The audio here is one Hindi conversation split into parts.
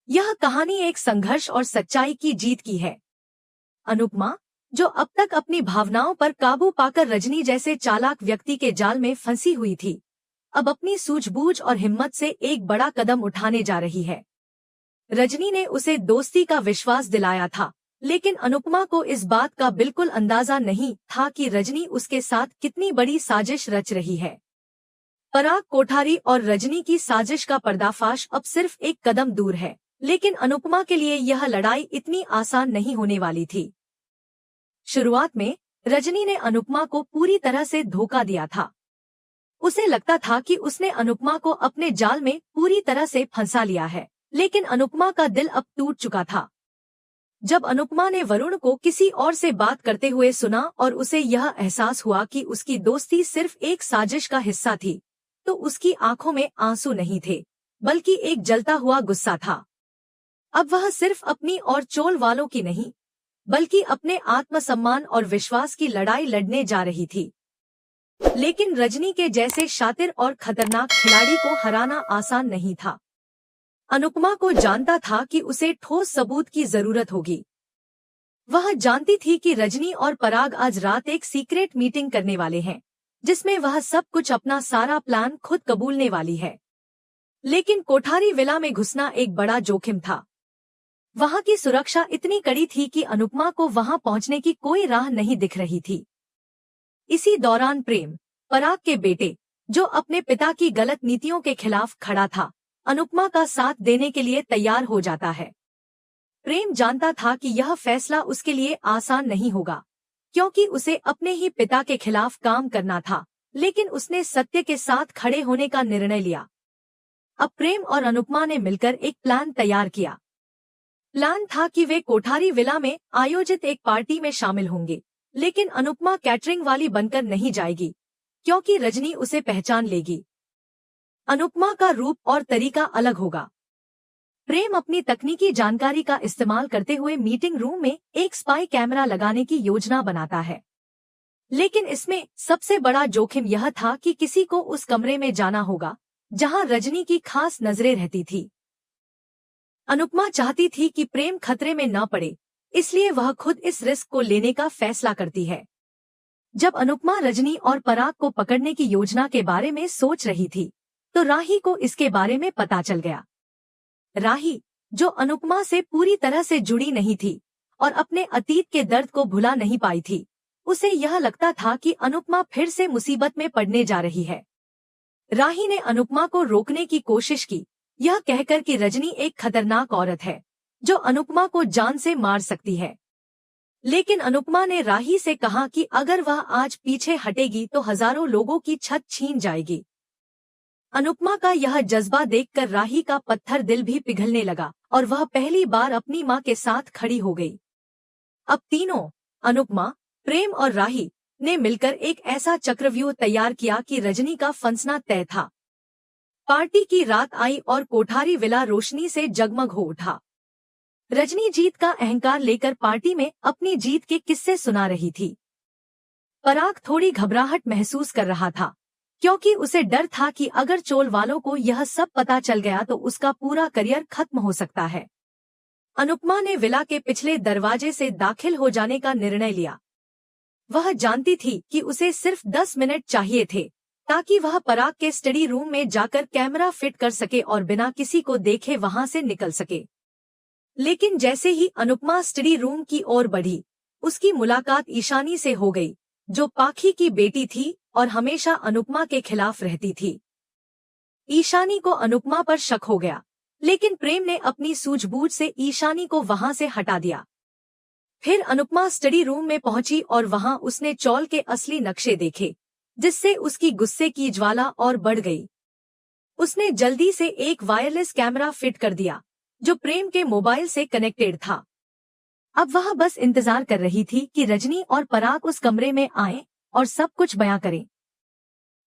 यह कहानी एक संघर्ष और सच्चाई की जीत की है। अनुपमा, जो अब तक अपनी भावनाओं पर काबू पाकर रजनी जैसे चालाक व्यक्ति के जाल में फंसी हुई थी, अब अपनी सूझबूझ और हिम्मत से एक बड़ा कदम उठाने जा रही है। रजनी ने उसे दोस्ती का विश्वास दिलाया था, लेकिन अनुपमा को इस बात का बिल्कुल अंदाजा नहीं था कि रजनी उसके साथ कितनी बड़ी साजिश रच रही है। पराग कोठारी और रजनी की साजिश का पर्दाफाश अब सिर्फ एक कदम दूर है, लेकिन अनुपमा के लिए यह लड़ाई इतनी आसान नहीं होने वाली थी। शुरुआत में रजनी ने अनुपमा को पूरी तरह से धोखा दिया था। उसे लगता था कि उसने अनुपमा को अपने जाल में पूरी तरह से फंसा लिया है, लेकिन अनुपमा का दिल अब टूट चुका था। जब अनुपमा ने वरुण को किसी और से बात करते हुए सुना और उसे यह एहसास हुआ कि उसकी दोस्ती सिर्फ एक साजिश का हिस्सा थी, तो उसकी आंखों में आंसू नहीं थे, बल्कि एक जलता हुआ गुस्सा था। अब वह सिर्फ अपनी और चोल वालों की नहीं, बल्कि अपने आत्मसम्मान और विश्वास की लड़ाई लड़ने जा रही थी। लेकिन रजनी के जैसे शातिर और खतरनाक खिलाड़ी को हराना आसान नहीं था। अनुपमा को जानता था कि उसे ठोस सबूत की जरूरत होगी। वह जानती थी कि रजनी और पराग आज रात एक सीक्रेट मीटिंग करने वाले हैं, जिसमें वह सब कुछ अपना सारा प्लान खुद कबूलने वाली है। लेकिन कोठारी विला में घुसना एक बड़ा जोखिम था। वहां की सुरक्षा इतनी कड़ी थी कि अनुपमा को वहां पहुंचने की कोई राह नहीं दिख रही थी। इसी दौरान प्रेम, पराग के बेटे, जो अपने पिता की गलत नीतियों के खिलाफ खड़ा था, अनुपमा का साथ देने के लिए तैयार हो जाता है। प्रेम जानता था कि यह फैसला उसके लिए आसान नहीं होगा, क्योंकि उसे अपने ही पिता के खिलाफ काम करना था, लेकिन उसने सत्य के साथ खड़े होने का निर्णय लिया। अब प्रेम और अनुपमा ने मिलकर एक प्लान तैयार किया। प्लान था कि वे कोठारी विला में आयोजित एक पार्टी में शामिल होंगे, लेकिन अनुपमा कैटरिंग वाली बनकर नहीं जाएगी, क्योंकि रजनी उसे पहचान लेगी। अनुपमा का रूप और तरीका अलग होगा। प्रेम अपनी तकनीकी जानकारी का इस्तेमाल करते हुए मीटिंग रूम में एक स्पाई कैमरा लगाने की योजना बनाता है। लेकिन इसमें सबसे बड़ा जोखिम यह था कि किसी को उस कमरे में जाना होगा जहां रजनी की खास नजरें रहती थी। अनुपमा चाहती थी कि प्रेम खतरे में न पड़े, इसलिए वह खुद इस रिस्क को लेने का फैसला करती है। जब अनुपमा रजनी और पराग को पकड़ने की योजना के बारे में सोच रही थी, तो राही को इसके बारे में पता चल गया। राही, जो अनुपमा से पूरी तरह से जुड़ी नहीं थी और अपने अतीत के दर्द को भुला नहीं पाई थी, उसे यह लगता था कि अनुपमा फिर से मुसीबत में पड़ने जा रही है। राही ने अनुपमा को रोकने की कोशिश की, यह कहकर कि रजनी एक खतरनाक औरत है, जो अनुपमा को जान से मार सकती है। लेकिन अनुपमा ने राही से कहा कि अगर वह आज पीछे हटेगी तो हजारों लोगों की छत छीन जाएगी। अनुपमा का यह जज्बा देखकर राही का पत्थर दिल भी पिघलने लगा और वह पहली बार अपनी मां के साथ खड़ी हो गई। अब तीनों, अनुपमा, प्रेम और राही, ने मिलकर एक ऐसा चक्रव्यूह तैयार किया कि रजनी का फंसना तय था। पार्टी की रात आई और कोठारी विला रोशनी से जगमग हो उठा। रजनी जीत का अहंकार लेकर पार्टी में अपनी जीत के किस्से सुना रही थी। पराग थोड़ी घबराहट महसूस कर रहा था, क्योंकि उसे डर था कि अगर चोल वालों को यह सब पता चल गया तो उसका पूरा करियर खत्म हो सकता है। अनुपमा ने विला के पिछले दरवाजे से दाखिल हो जाने का निर्णय लिया। वह जानती थी कि उसे सिर्फ 10 मिनट चाहिए थे, ताकि वह पराग के स्टडी रूम में जाकर कैमरा फिट कर सके और बिना किसी को देखे वहां से निकल सके। लेकिन जैसे ही अनुपमा स्टडी रूम की ओर बढ़ी, उसकी मुलाकात ईशानी से हो गई, जो पाखी की बेटी थी और हमेशा अनुपमा के खिलाफ रहती थी। ईशानी को अनुपमा पर शक हो गया, लेकिन प्रेम ने अपनी सूझबूझ से ईशानी को वहां से हटा दिया। फिर अनुपमा स्टडी रूम में पहुंची और वहां उसने चौल के असली नक्शे देखे, जिससे उसकी गुस्से की ज्वाला और बढ़ गई। उसने जल्दी से एक वायरलेस कैमरा फिट कर दिया, जो प्रेम के मोबाइल से कनेक्टेड था। अब वह बस इंतजार कर रही थी कि रजनी और पराग उस कमरे में आएं और सब कुछ बयां करें।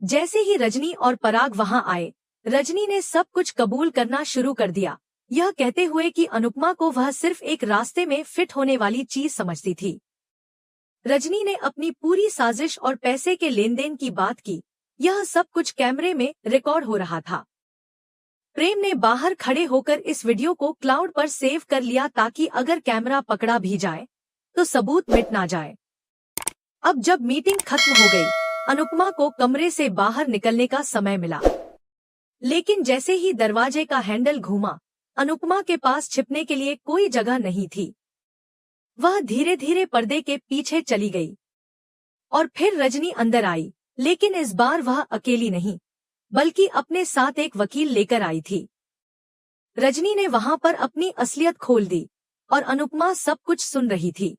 जैसे ही रजनी और पराग वहां आए, रजनी ने सब कुछ कबूल करना शुरू कर दिया, यह कहते हुए कि अनुपमा को वह सिर्फ एक रास्ते में फिट होने वाली चीज समझती थी। रजनी ने अपनी पूरी साजिश और पैसे के लेन देन की बात की। यह सब कुछ कैमरे में रिकॉर्ड हो रहा था। प्रेम ने बाहर खड़े होकर इस वीडियो को क्लाउड पर सेव कर लिया ताकि अगर कैमरा पकड़ा भी जाए तो सबूत मिट ना जाए। अब जब मीटिंग खत्म हो गई, अनुपमा को कमरे से बाहर निकलने का समय मिला। लेकिन जैसे ही दरवाजे का हैंडल घूमा, अनुपमा के पास छिपने के लिए कोई जगह नहीं थी। वह धीरे धीरे पर्दे के पीछे चली गई और फिर रजनी अंदर आई, लेकिन इस बार वह अकेली नहीं बल्कि अपने साथ एक वकील लेकर आई थी। रजनी ने वहां पर अपनी असलियत खोल दी और अनुपमा सब कुछ सुन रही थी।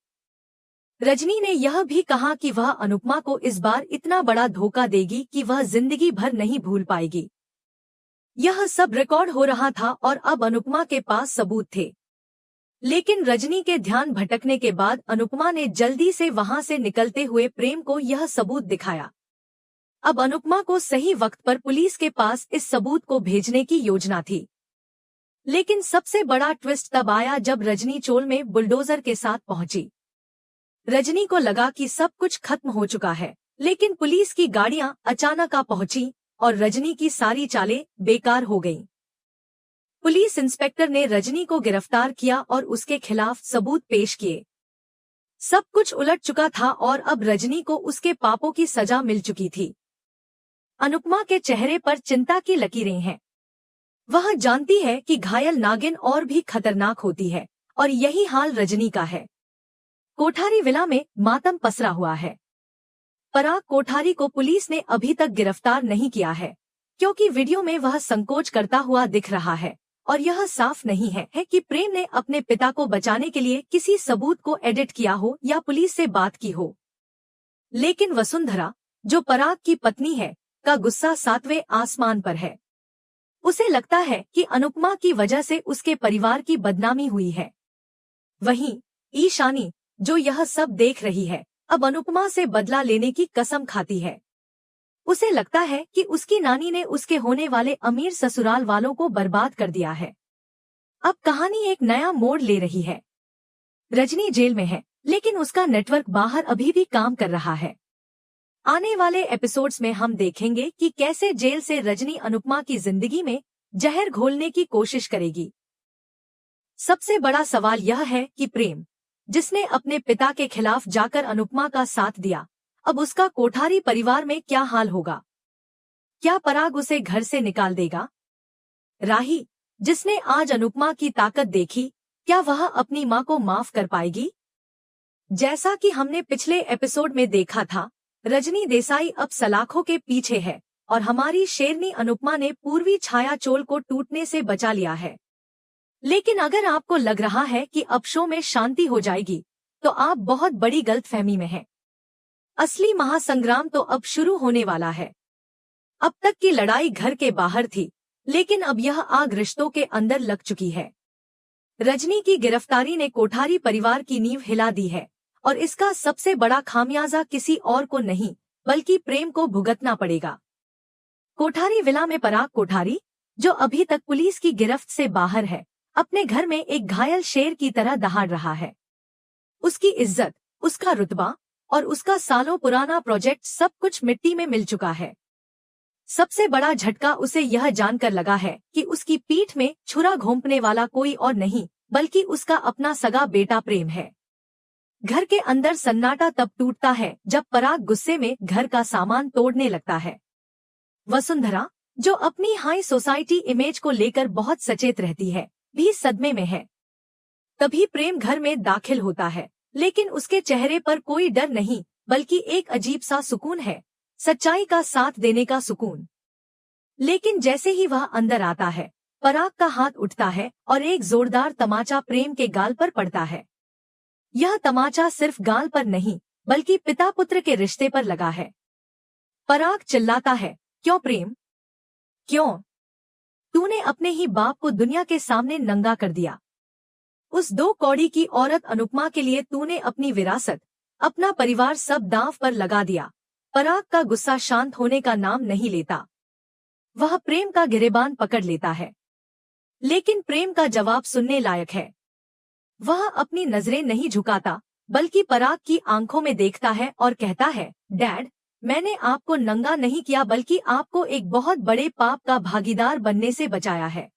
रजनी ने यह भी कहा कि वह अनुपमा को इस बार इतना बड़ा धोखा देगी कि वह जिंदगी भर नहीं भूल पाएगी। यह सब रिकॉर्ड हो रहा था और अब अनुपमा के पास सबूत थे। लेकिन रजनी के ध्यान भटकने के बाद अनुपमा ने जल्दी से वहां से निकलते हुए प्रेम को यह सबूत दिखाया। अब अनुपमा को सही वक्त पर पुलिस के पास इस सबूत को भेजने की योजना थी। लेकिन सबसे बड़ा ट्विस्ट तब आया जब रजनी चोल में बुलडोजर के साथ पहुंची। रजनी को लगा कि सब कुछ खत्म हो चुका है, लेकिन पुलिस की गाड़ियां अचानक आ पहुंची और रजनी की सारी चालें बेकार हो गईं। पुलिस इंस्पेक्टर ने रजनी को गिरफ्तार किया और उसके खिलाफ सबूत पेश किए। सब कुछ उलट चुका था और अब रजनी को उसके पापों की सजा मिल चुकी थी। अनुपमा के चेहरे पर चिंता की लकीरें हैं। वह जानती है कि घायल नागिन और भी खतरनाक होती है और यही हाल रजनी का है। कोठारी विला में मातम पसरा हुआ है। पराग कोठारी को पुलिस ने अभी तक गिरफ्तार नहीं किया है, क्योंकि वीडियो में वह संकोच करता हुआ दिख रहा है और यह साफ नहीं है कि प्रेम ने अपने पिता को बचाने के लिए किसी सबूत को एडिट किया हो या पुलिस से बात की हो। लेकिन वसुंधरा, जो पराग की पत्नी है, का गुस्सा 7वें आसमान पर है। उसे लगता है कि अनुपमा की वजह से उसके परिवार की बदनामी हुई है। वहीं ईशानी, जो यह सब देख रही है, अब अनुपमा से बदला लेने की कसम खाती है। उसे लगता है कि उसकी नानी ने उसके होने वाले अमीर ससुराल वालों को बर्बाद कर दिया है। अब कहानी एक नया मोड़ ले रही है। रजनी जेल में है, लेकिन उसका नेटवर्क बाहर अभी भी काम कर रहा है। आने वाले एपिसोड्स में हम देखेंगे कि कैसे जेल से रजनी अनुपमा की जिंदगी में जहर घोलने की कोशिश करेगी। सबसे बड़ा सवाल यह है कि प्रेम, जिसने अपने पिता के खिलाफ जाकर अनुपमा का साथ दिया, अब उसका कोठारी परिवार में क्या हाल होगा? क्या पराग उसे घर से निकाल देगा? राही, जिसने आज अनुपमा की ताकत देखी, क्या वह अपनी मां को माफ कर पाएगी? जैसा कि हमने पिछले एपिसोड में देखा था, रजनी देसाई अब सलाखों के पीछे है और हमारी शेरनी अनुपमा ने पूर्वी छाया चोल को टूटने से बचा लिया है। लेकिन अगर आपको लग रहा है कि अब शो में शांति हो जाएगी, तो आप बहुत बड़ी गलतफहमी में हैं। असली महासंग्राम तो अब शुरू होने वाला है। अब तक की लड़ाई घर के बाहर थी, लेकिन अब यह आग रिश्तों के अंदर लग चुकी है। रजनी की गिरफ्तारी ने कोठारी परिवार की नींव हिला दी है और इसका सबसे बड़ा खामियाजा किसी और को नहीं बल्कि प्रेम को भुगतना पड़ेगा। कोठारी विला में पराग कोठारी, जो अभी तक पुलिस की गिरफ्त से बाहर है, अपने घर में एक घायल शेर की तरह दहाड़ रहा है। उसकी इज्जत, उसका रुतबा और उसका सालों पुराना प्रोजेक्ट सब कुछ मिट्टी में मिल चुका है। सबसे बड़ा झटका उसे यह जानकर लगा है कि उसकी पीठ में छुरा घोंपने वाला कोई और नहीं बल्कि उसका अपना सगा बेटा प्रेम है। घर के अंदर सन्नाटा तब टूटता है जब पराग गुस्से में घर का सामान तोड़ने लगता है। वसुंधरा, जो अपनी हाई सोसाइटी इमेज को लेकर बहुत सचेत रहती है, भी सदमे में है। तभी प्रेम घर में दाखिल होता है, लेकिन उसके चेहरे पर कोई डर नहीं बल्कि एक अजीब सा सुकून है, सच्चाई का साथ देने का सुकून। लेकिन जैसे ही वह अंदर आता है, पराग का हाथ उठता है और एक जोरदार तमाचा प्रेम के गाल पर पड़ता है। यह तमाचा सिर्फ गाल पर नहीं बल्कि पिता पुत्र के रिश्ते पर लगा है। पराग चिल्लाता है, क्यों प्रेम, क्यों? तूने अपने ही बाप को दुनिया के सामने नंगा कर दिया। उस 2 कौड़ी की औरत अनुपमा के लिए तूने अपनी विरासत, अपना परिवार सब दांव पर लगा दिया। पराग का गुस्सा शांत होने का नाम नहीं लेता। वह प्रेम का गिरेबान पकड़ लेता है, लेकिन प्रेम का जवाब सुनने लायक है। वह अपनी नजरें नहीं झुकाता बल्कि पराग की आंखों में देखता है और कहता है, डैड, मैंने आपको नंगा नहीं किया बल्कि आपको एक बहुत बड़े पाप का भागीदार बनने से बचाया है।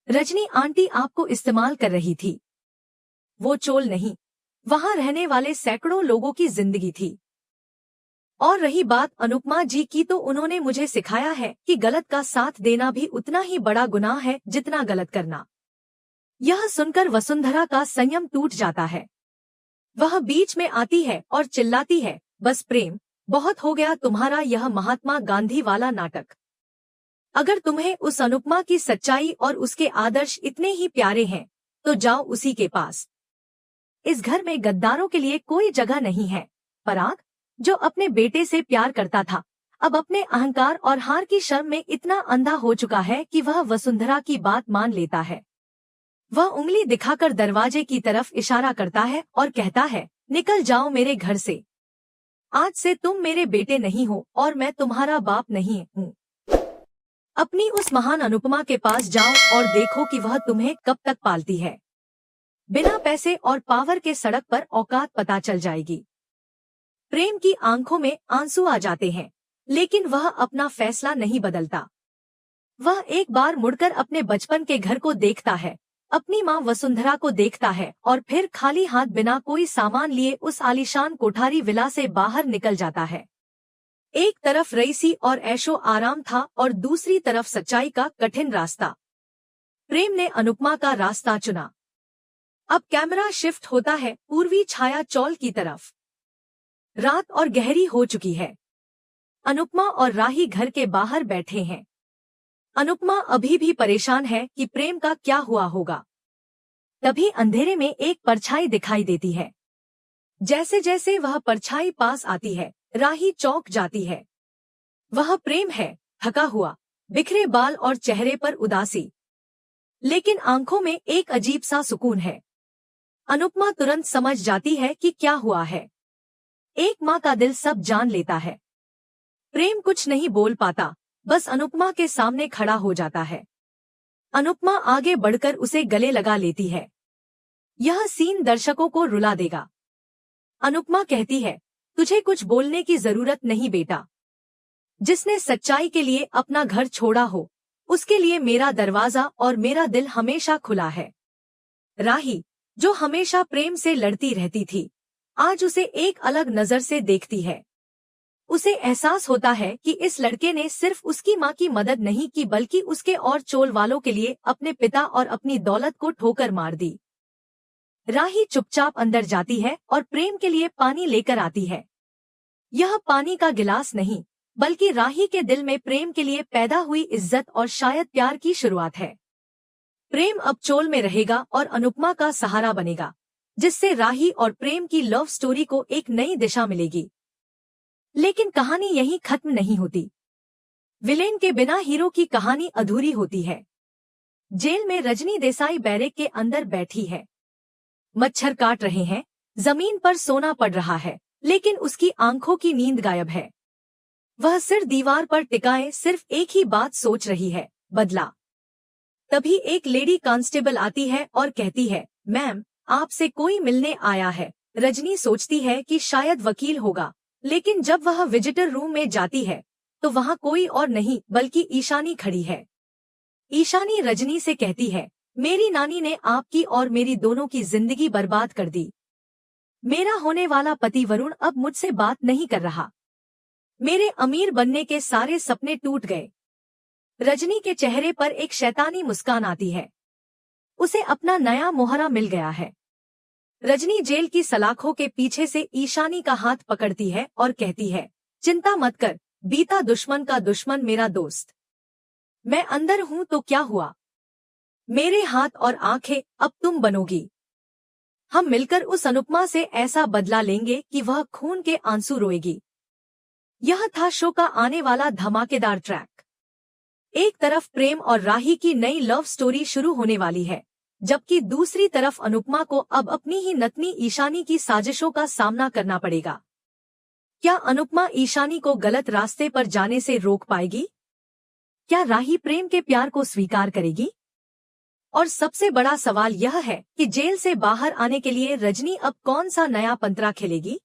रजनी आंटी आपको इस्तेमाल कर रही थी। वो चोल नहीं, वहां रहने वाले सैकड़ों लोगों की जिंदगी थी। और रही बात अनुपमा जी की, तो उन्होंने मुझे सिखाया है कि गलत का साथ देना भी उतना ही बड़ा गुनाह है जितना गलत करना। यह सुनकर वसुंधरा का संयम टूट जाता है। वह बीच में आती है और चिल्लाती है, बस प्रेम, बहुत हो गया तुम्हारा यह महात्मा गांधी वाला नाटक। अगर तुम्हें उस अनुपमा की सच्चाई और उसके आदर्श इतने ही प्यारे हैं तो जाओ उसी के पास। इस घर में गद्दारों के लिए कोई जगह नहीं है। पराग, जो अपने बेटे से प्यार करता था, अब अपने अहंकार और हार की शर्म में इतना अंधा हो चुका है कि वह वसुंधरा की बात मान लेता है। वह उंगली दिखाकर दरवाजे की तरफ इशारा करता है और कहता है, निकल जाओ मेरे घर से। आज से तुम मेरे बेटे नहीं हो और मैं तुम्हारा बाप नहीं हूँ। अपनी उस महान अनुपमा के पास जाओ और देखो कि वह तुम्हें कब तक पालती है। बिना पैसे और पावर के सड़क पर औकात पता चल जाएगी। प्रेम की आंखों में आंसू आ जाते हैं, लेकिन वह अपना फैसला नहीं बदलता। वह एक बार मुड़कर अपने बचपन के घर को देखता है, अपनी माँ वसुंधरा को देखता है और फिर खाली हाथ बिना कोई सामान लिए उस आलीशान कोठारी विला से बाहर निकल जाता है। एक तरफ रईसी और ऐशो आराम था और दूसरी तरफ सच्चाई का कठिन रास्ता। प्रेम ने अनुपमा का रास्ता चुना। अब कैमरा शिफ्ट होता है पूर्वी छाया चौल की तरफ। रात और गहरी हो चुकी है। अनुपमा और राही घर के बाहर बैठे हैं। अनुपमा अभी भी परेशान है कि प्रेम का क्या हुआ होगा। तभी अंधेरे में एक परछाई दिखाई देती है। जैसे जैसे वह परछाई पास आती है, राही चौंक जाती है। वह प्रेम है, थका हुआ, बिखरे बाल और चेहरे पर उदासी, लेकिन आंखों में एक अजीब सा सुकून है। अनुपमा तुरंत समझ जाती है कि क्या हुआ है। एक माँ का दिल सब जान लेता है। प्रेम कुछ नहीं बोल पाता, बस अनुपमा के सामने खड़ा हो जाता है। अनुपमा आगे बढ़कर उसे गले लगा लेती है। यह सीन दर्शकों को रुला देगा। अनुपमा कहती है, तुझे कुछ बोलने की जरूरत नहीं बेटा। जिसने सच्चाई के लिए अपना घर छोड़ा हो, उसके लिए मेरा दरवाजा और मेरा दिल हमेशा खुला है। राही, जो हमेशा प्रेम से लड़ती रहती थी, आज उसे एक अलग नजर से देखती है। उसे एहसास होता है कि इस लड़के ने सिर्फ उसकी माँ की मदद नहीं की बल्कि उसके और चोल वालों के लिए अपने पिता और अपनी दौलत को ठोकर मार दी। राही चुपचाप अंदर जाती है और प्रेम के लिए पानी लेकर आती है। यह पानी का गिलास नहीं, बल्कि राही के दिल में प्रेम के लिए पैदा हुई इज्जत और शायद प्यार की शुरुआत है। प्रेम अब चोल में रहेगा और अनुपमा का सहारा बनेगा, जिससे राही और प्रेम की लव स्टोरी को एक नई दिशा मिलेगी। लेकिन कहानी यहीं खत्म नहीं होती। विलेन के बिना हीरो की कहानी अधूरी होती है। जेल में रजनी देसाई बैरेक के अंदर बैठी है। मच्छर काट रहे हैं, जमीन पर सोना पड़ रहा है, लेकिन उसकी आंखों की नींद गायब है। वह सिर दीवार पर टिकाए सिर्फ एक ही बात सोच रही है, बदला। तभी एक लेडी कांस्टेबल आती है और कहती है, मैम, आपसे कोई मिलने आया है। रजनी सोचती है कि शायद वकील होगा, लेकिन जब वह विजिटर रूम में जाती है तो वहां कोई और नहीं बल्कि ईशानी खड़ी है। ईशानी रजनी से कहती है, मेरी नानी ने आपकी और मेरी दोनों की जिंदगी बर्बाद कर दी। मेरा होने वाला पति वरुण अब मुझसे बात नहीं कर रहा। मेरे अमीर बनने के सारे सपने टूट गए। रजनी के चेहरे पर एक शैतानी मुस्कान आती है। उसे अपना नया मोहरा मिल गया है। रजनी जेल की सलाखों के पीछे से ईशानी का हाथ पकड़ती है और कहती है, चिंता मत कर, बीता दुश्मन का दुश्मन मेरा दोस्त। मैं अंदर हूं तो क्या हुआ, मेरे हाथ और आंखें अब तुम बनोगी। हम मिलकर उस अनुपमा से ऐसा बदला लेंगे कि वह खून के आंसू रोएगी। यह था शो का आने वाला धमाकेदार ट्रैक। एक तरफ प्रेम और राही की नई लव स्टोरी शुरू होने वाली है, जबकि दूसरी तरफ अनुपमा को अब अपनी ही नतनी ईशानी की साजिशों का सामना करना पड़ेगा। क्या अनुपमा ईशानी को गलत रास्ते पर जाने से रोक पाएगी? क्या राही प्रेम के प्यार को स्वीकार करेगी? और सबसे बड़ा सवाल यह है कि जेल से बाहर आने के लिए रजनी अब कौन सा नया पंतरा खेलेगी?